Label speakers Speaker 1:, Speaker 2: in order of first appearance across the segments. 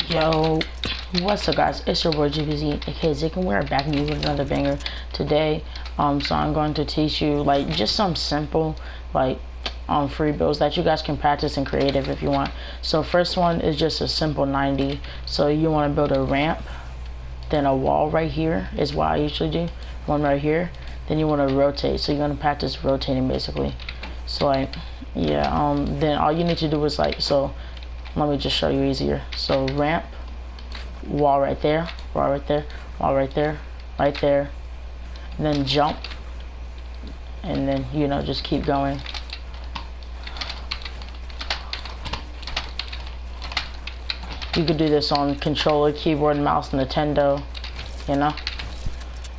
Speaker 1: Yo, what's up guys, it's your boy GBZ, aka Zick, and we're back with another banger today. So I'm going to teach you like just some simple like free builds that you guys can practice in creative if you want. So first one is just a simple 90. So you want to build a ramp, then a wall right here is what I usually do, one right here, then you want to rotate. So you're going to practice rotating basically. So like yeah, then all you need to do is like, so let me just show you easier. So ramp, wall right there, wall right there, wall right there, right there, then jump, and then just keep going. You could do this on controller, keyboard, mouse, Nintendo,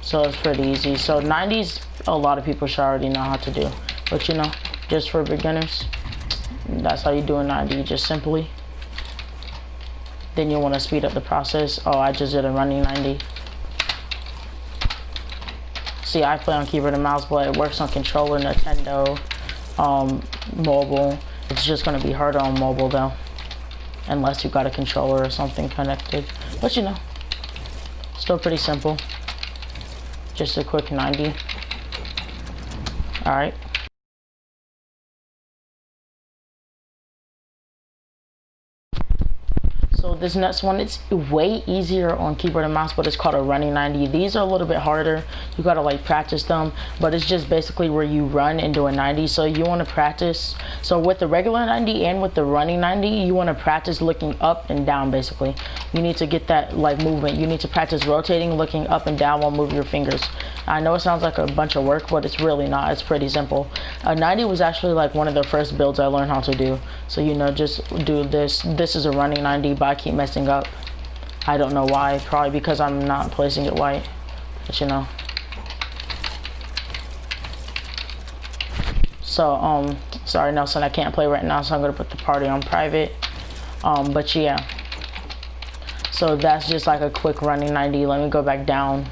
Speaker 1: so it's pretty easy. So 90s a lot of people should already know how to do, but just for beginners, that's how you do a 90. You just simply, then you want to speed up the process. Oh, I just did a running 90. See, I play on keyboard and mouse, but it works on controller, Nintendo, mobile. It's just going to be harder on mobile though, unless you got a controller or something connected. But still pretty simple. Just a quick 90. Alright. So this next one, it's way easier on keyboard and mouse, but it's called a running 90. These are a little bit harder. You gotta like practice them, but it's just basically where you run and do a 90. So you want to practice. So with the regular 90 and with the running 90, you want to practice looking up and down basically. You need to get that like movement. You need to practice rotating, looking up and down while moving your fingers. I know it sounds like a bunch of work, but it's really not. It's pretty simple. A 90 was actually like one of the first builds I learned how to do. So just do this. This is a running 90, but I keep messing up. I don't know why. Probably because I'm not placing it right. But So sorry Nelson, I can't play right now, so I'm gonna put the party on private. But yeah. So that's just like a quick running 90. Let me go back down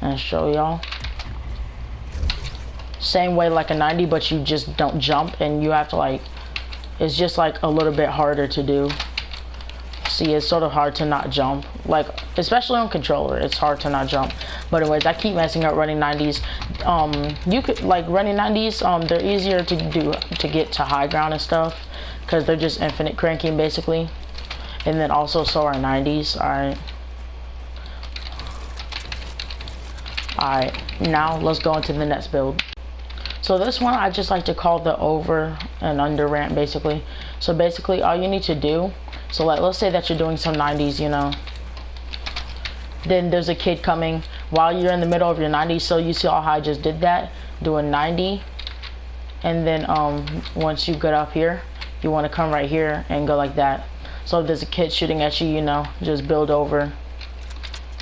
Speaker 1: and show y'all. Same way like a 90, but you just don't jump, and you have to like, it's just like a little bit harder to do. See, it's sort of hard to not jump, like especially on controller, it's hard to not jump. But anyways, I keep messing up running 90s. You could like running 90s, they're easier to do to get to high ground and stuff, because they're just infinite cranking basically. And then also so are 90s. Alright, now let's go into the next build. So this one I just like to call the over and under ramp basically. So basically all you need to do, so like let's say that you're doing some 90s, then there's a kid coming while you're in the middle of your 90s. So you see how I just did that, do a 90, and then once you get up here, you want to come right here and go like that. So if there's a kid shooting at you, just build over.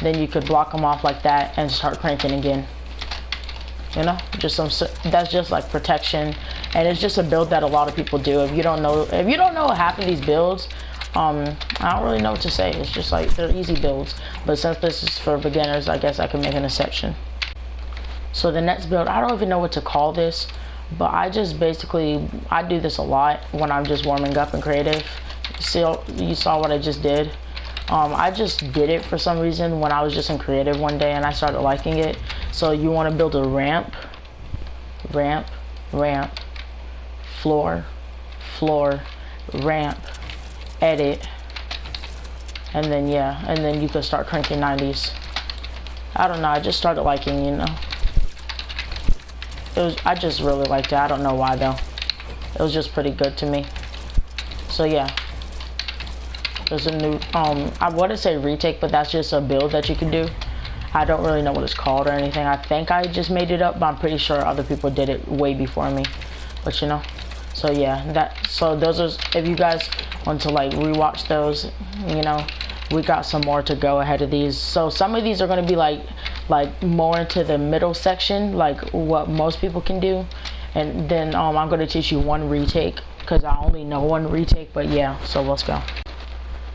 Speaker 1: Then you could block them off like that and start cranking again. That's just like protection, and it's just a build that a lot of people do. If you don't know half of these builds, I don't really know what to say. It's just like they're easy builds, but since this is for beginners, I guess I can make an exception. So the next build, I don't even know what to call this, but I do this a lot when I'm just warming up in creative. You saw what I just did. I just did it for some reason when I was just in creative one day and I started liking it. So you want to build a ramp, ramp, ramp, floor, floor, ramp, edit, and then and then you can start cranking 90s. I don't know, I just started liking, I just really liked it. I don't know why though. It was just pretty good to me. So yeah. There's a new, I wouldn't say retake, but that's just a build that you can do. I don't really know what it's called or anything. I think I just made it up, but I'm pretty sure other people did it way before me. But so yeah, so those are, if you guys want to like rewatch those, we got some more to go ahead of these. So some of these are going to be like more into the middle section, like what most people can do. And then I'm going to teach you one retake, because I only know one retake, but yeah, so let's go.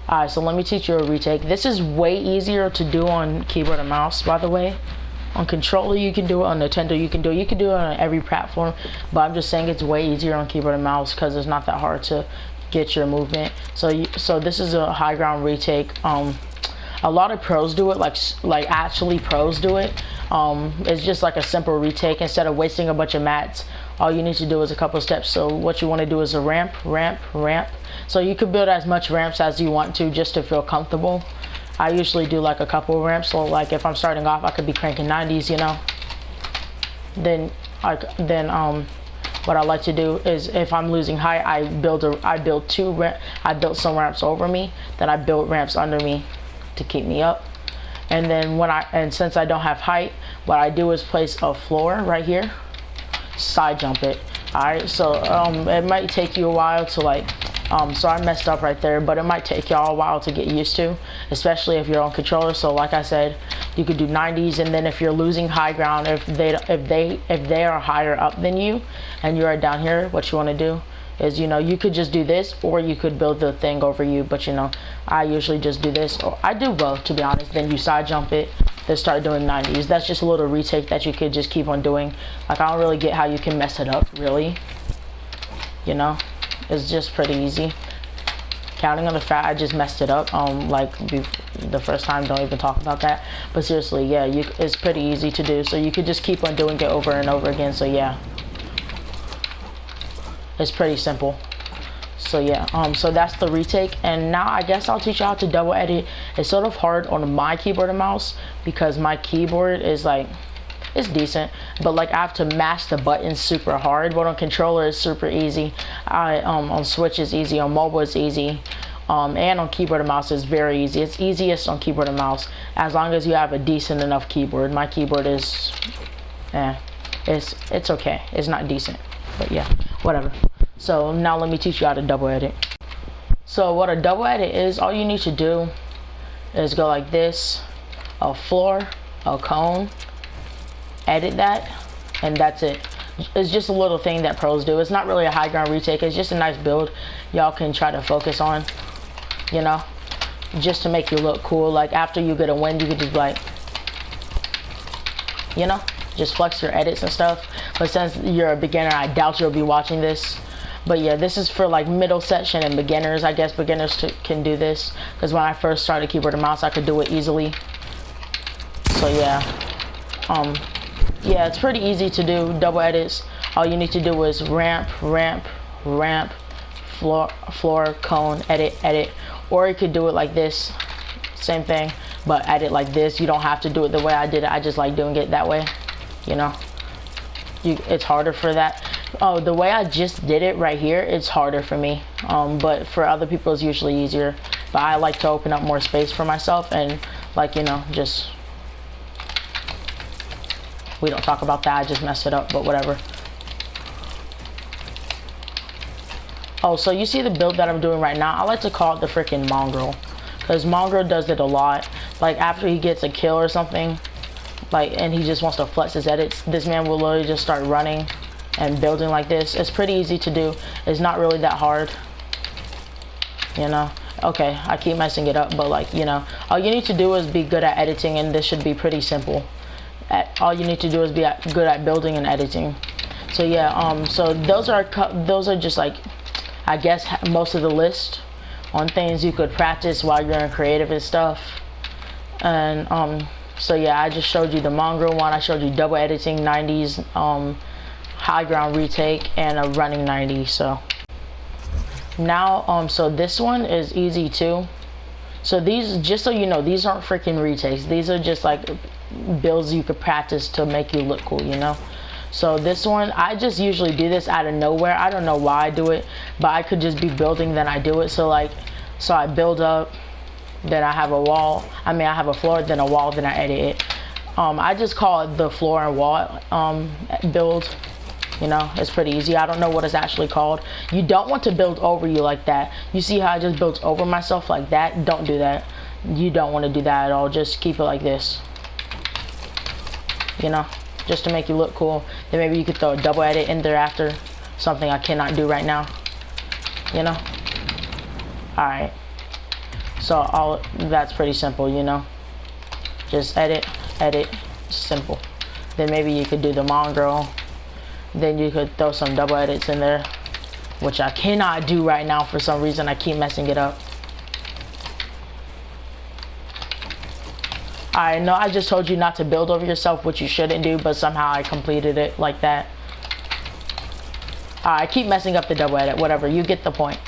Speaker 1: Alright, so let me teach you a retake. This is way easier to do on keyboard and mouse, by the way. On controller you can do it, on Nintendo you can do it on every platform, but I'm just saying it's way easier on keyboard and mouse because it's not that hard to get your movement. So this is a high ground retake. A lot of pros do it, like actually pros do it. It's just like a simple retake. Instead of wasting a bunch of mats, all you need to do is a couple steps. So what you want to do is a ramp, ramp, ramp. So you could build as much ramps as you want to just to feel comfortable. I usually do like a couple of ramps. So like if I'm starting off, I could be cranking 90s, you know. Then what I like to do is, if I'm losing height, I build some ramps over me, then I build ramps under me to keep me up. And then since I don't have height, what I do is place a floor right here, side jump it. Alright, so it might take you a while to like so I messed up right there, but it might take y'all a while to get used to, especially if you're on controller. So like I said, you could do 90s, and then if you're losing high ground, if they are higher up than you and you are down here, what you want to do is, you know, you could just do this, or you could build the thing over you. But you know, I usually just do this, or I do both, to be honest. Then you side jump it, then start doing 90s. That's just a little retake that you could just keep on doing. Like, I don't really get how you can mess it up, really. You know, it's just pretty easy. Counting on the fact I just messed it up the first time, don't even talk about that. But seriously, yeah, it's pretty easy to do. So you could just keep on doing it over and over again. So yeah, it's pretty simple. So yeah, so that's the retake. And now I guess I'll teach you how to double edit. It's sort of hard on my keyboard and mouse because my keyboard is like, it's decent, but like I have to mash the buttons super hard. But on controller it's super easy. On Switch is easy, on mobile it's easy, and on keyboard and mouse is very easy. It's easiest on keyboard and mouse as long as you have a decent enough keyboard. My keyboard is, it's okay. It's not decent, but yeah, whatever. So now let me teach you how to double edit. So what a double edit is, all you need to do is go like this, a floor, a cone, edit that, and that's it. It's just a little thing that pros do. It's not really a high ground retake. It's just a nice build y'all can try to focus on, you know, just to make you look cool. Like after you get a win, you could just like, you know, just flex your edits and stuff. But since you're a beginner, I doubt you'll be watching this. But yeah, this is for like middle section and beginners. I guess beginners can do this, because when I first started keyboard and mouse, I could do it easily. So yeah, yeah, it's pretty easy to do double edits. All you need to do is ramp, ramp, ramp, floor, cone, edit, edit. Or you could do it like this, same thing, but edit like this. You don't have to do it the way I did it. I just like doing it that way, you know. It's harder for that. Oh, the way I just did it right here, it's harder for me. But for other people, it's usually easier. But I like to open up more space for myself and, like, you know, just... We don't talk about that, I just messed it up, but whatever. Oh, so you see the build that I'm doing right now? I like to call it the freaking mongrel, because mongrel does it a lot. Like after he gets a kill or something, like, and he just wants to flex his edits, this man will literally just start running and building like this. It's pretty easy to do. It's not really that hard, you know. Okay, I keep messing it up, but like, you know, all you need to do is be good at editing, and this should be pretty simple. All you need to do is be good at building and editing. So yeah, so those are just like, I guess, most of the list on things you could practice while you're in creative and stuff. And so yeah, I just showed you the mongrel one. I showed you double editing, 90s, high ground retake, and a running 90. So now, so this one is easy too. So these, just so you know, these aren't freaking retakes. These are just like builds you could practice to make you look cool, you know. So this one, I just usually do this out of nowhere. I don't know why I do it, but I could just be building, then I do it. So like, so I build up, then I have a wall. I mean, I have a floor, then a wall, then I edit it. I just call it the floor and wall build. You know, it's pretty easy. I don't know what it's actually called. You don't want to build over you like that. You see how I just built over myself like that? Don't do that. You don't want to do that at all. Just keep it like this, you know, just to make you look cool. Then maybe you could throw a double edit in there after, something I cannot do right now, you know. All right, so that's pretty simple, you know. Just edit, edit, simple. Then maybe you could do the mongrel. Then you could throw some double edits in there. which I cannot do right now for some reason. I keep messing it up. I know I just told you not to build over yourself, which you shouldn't do, but somehow I completed it like that. I keep messing up the double edit, whatever, you get the point.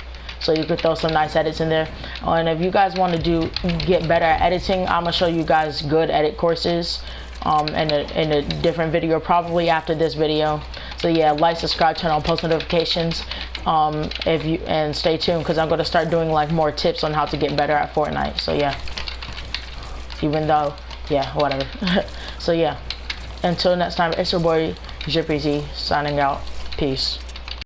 Speaker 1: So you could throw some nice edits in there. And if you guys want to get better at editing, I'm gonna show you guys good edit courses in a different video, probably after this video. So yeah, like, subscribe, turn on post notifications, and stay tuned, because I'm gonna start doing like more tips on how to get better at Fortnite. So yeah, even though, yeah, whatever. So yeah, until next time, it's your boy Jippy signing out. Peace.